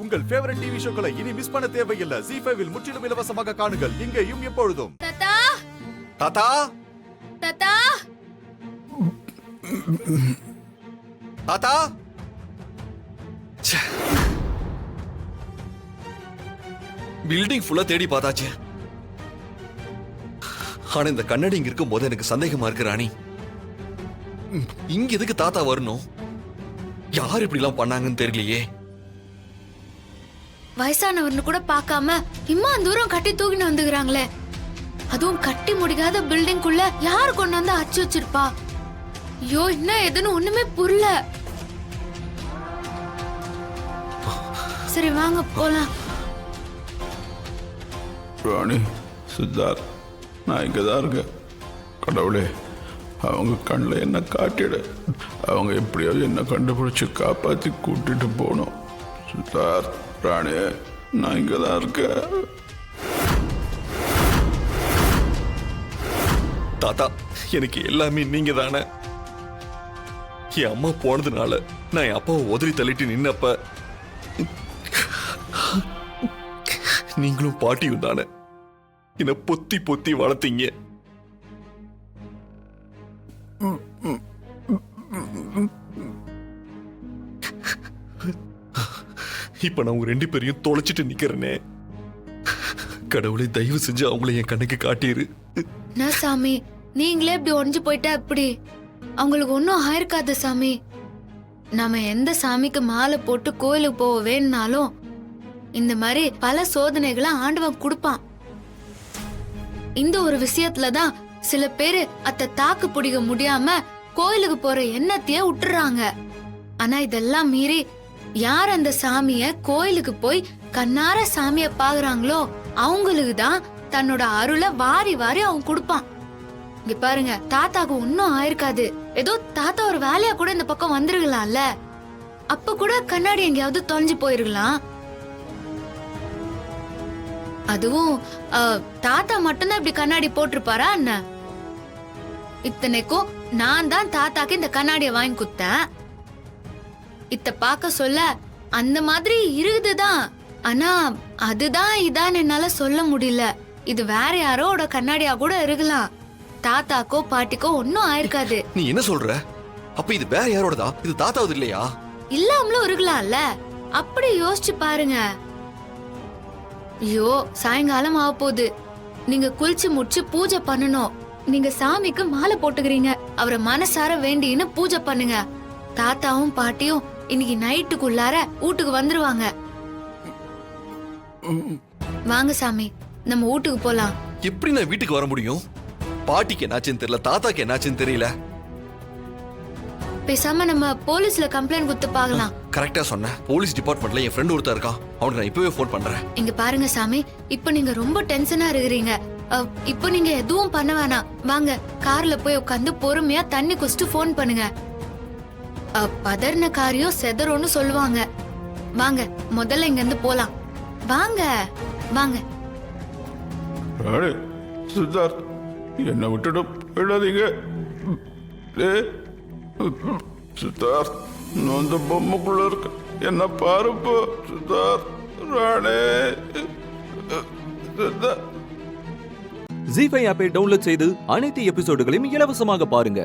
உங்கள் favourite TV ஷோக்களை இனி miss பண்ண தேவையில்லை. ZEE5 இல் முற்றிலும் இலவசமாக காணுங்கள். இங்கேயும் எப்பொழுதும். தாத்தா தாத்தா தாத்தா தாத்தா பில்டிங் ஃபுல்லா தேடி பார்த்தாச்சு. ஆனா இந்த கண்ணாடி இங்க இருக்கும் போது எனக்கு சந்தேகமா இருக்கு ராணி. இங்க எதுக்கு தாத்தா வரணும்? யார் இப்படி எல்லாம் பண்ணாங்கன்னு தெரியலையே. வயசானவர்னு கூட பார்க்காம இம்மா தூரம் கட்டி தூக்கிட்டு வந்துக்கிறாங்களே, அதுவும் கட்டி முடிக்காத பில்டிங் குள்ள யாரு கொண்டு வந்து அச்சு வச்சிருப்பா? ஐயோ, என்ன எதுன்னு ஒண்ணுமே புரியல. சரி வாங்க போலாம். ராணி, சித்தார்த், நான் இங்கே தான் இருக்கேன். கடவுளே, அவங்க கண்ணில் என்ன காட்டிடு. அவங்க எப்படியாவது என்ன கண்டுபிடிச்சி காப்பாற்றி கூட்டிட்டு போகணும். சித்தார்த், ராணி, நான் இங்கே தான் இருக்கேன். தாத்தா, எனக்கு எல்லாமே நீங்க தானே. என் அம்மா போனதுனால நான் என் அப்பாவை உதறி தள்ளிட்டு நின்னப்ப நீங்களும் பாட்டியும் தானே என்ன பொத்தி பொத்தி வளர்த்தீங்க. இப்ப நான் உங்க 2 பேரையும் தொலைச்சிட்டு நிக்கிறேனே. கடவுளை தயவு செஞ்சு அவங்கள என் கண்ணுக்கு காட்டிரு. என்ன சாமி, நீங்களே இப்படி ஒழிஞ்சு போயிட்டா எப்படி? அவங்களுக்கு ஒன்னும் ஆயிருக்காது சாமி. நாம எந்த சாமிக்கு மாலை போட்டு கோயிலுக்கு போக வேணும்னாலும் இந்த மாதிரி பல சோதனைகளை ஆண்டவன் கொடுப்பான். இந்த ஒரு விஷயத்துலதான் சில பேரு அத்த தாக்கு பிடிக்க முடியாம கோயிலுக்கு போற எண்ணத்தையே விட்டுறாங்க. ஆனா இதெல்லாம் மீறி யார் அந்த சாமிய கோயிலுக்கு போய் கண்ணார சாமிய பாக்குறாங்களோ அவங்களுக்கு தான் தன்னோட அருளை வாரி வாரி அவன் கொடுப்பான். இங்க பாருங்க, தாத்தாக்கு ஒன்னும் ஆயிருக்காது. ஏதோ தாத்தா ஒரு வேலையா கூட இந்த பக்கம் வந்துருக்கலாம்ல. அப்ப கூட கண்ணாடி எங்கேயாவது தொலைஞ்சு போயிருக்கலாம். அதுவும் தாத்தா மட்டும்தான் இப்படி கண்ணாடி போட்டிருப்பாரா என்ன? இத்தனைக்கும் நான் தான் தாத்தாக்கு இந்த கண்ணாடிய வாங்கி கொடுத்தேன். இத்த பாக்க சொல்ல அந்த மாதிரி இருக்குதுதான். ஆனா அதுதான் இதான் என்னால சொல்ல முடியல. இது வேற யாரோட கண்ணாடியா கூட இருக்கலாம். தாத்தாக்கோ பாட்டிக்கோ ஒன்னும் ஆயிருக்காது. நீ என்ன சொல்ற? அப்ப இது வேற யாரோடதா? இது தாத்தாவது இல்லையா? இல்லாமலும் இருக்கலாம்ல. அப்படி யோசிச்சு பாருங்க. ஐயோ, சாயங்காலம் ஆக போகுது. நீங்க குளிச்சு முடிச்சு பூஜை பண்ணணும். நீங்க சாமிக்கு மாலை போட்டுக்கிறீங்க. அவரை மனசார வேண்டின்னு பூஜை பண்ணுங்க. தாத்தாவும் பாட்டியும் இன்னைக்கு நைட்டுக்குள்ளார வீட்டுக்கு வந்துருவாங்க. வாங்க சாமி, நம்ம வீட்டுக்கு போலாம். எப்படி நான் வீட்டுக்கு வர முடியும்? பாட்டிக்கு என்னாச்சுன்னு தெரியல, தாத்தாக்கு என்னாச்சுன்னு தெரியல. பேசாம நம்ம போலீஸ்ல கம்ப்ளைண்ட் கொடுத்து பாக்கலாம். கரெக்டா சொன்ன. போலீஸ் டிபார்ட்மெண்ட்ல என் ஃப்ரெண்ட் ஒருத்தர் இருக்கான். அவனுக்கு நான் இப்பவே ஃபோன் பண்றேன். இங்க பாருங்க சாமி, இப்போ நீங்க ரொம்ப டென்ஷனா இருக்கிறீங்க. இப்போ நீங்க எதுவும் பண்ண வேணாம். வாங்க, கார்ல போய் உட்காந்து பொறுமையா தண்ணி குடிச்சிட்டு ஃபோன் பண்ணுங்க. பதர்ன காரியம் செதறோன்னு சொல்லுவாங்க. வாங்க, முதல்ல இங்க இருந்து போலாம். வாங்க வாங்க. ராணி, சித்தார்த், என்னை விட்டுட்டு போயிடாதீங்க. சித்தார்த், நான் அந்த பொம்மைக்குள்ள இருக்க. என்ன பாருப்போ சித்தார்த். ராணி, சித்தார்த். ZEE5 ஆப்பை டவுன்லோட் செய்து அனைத்து எபிசோடுகளையும் இலவசமாக பாருங்க.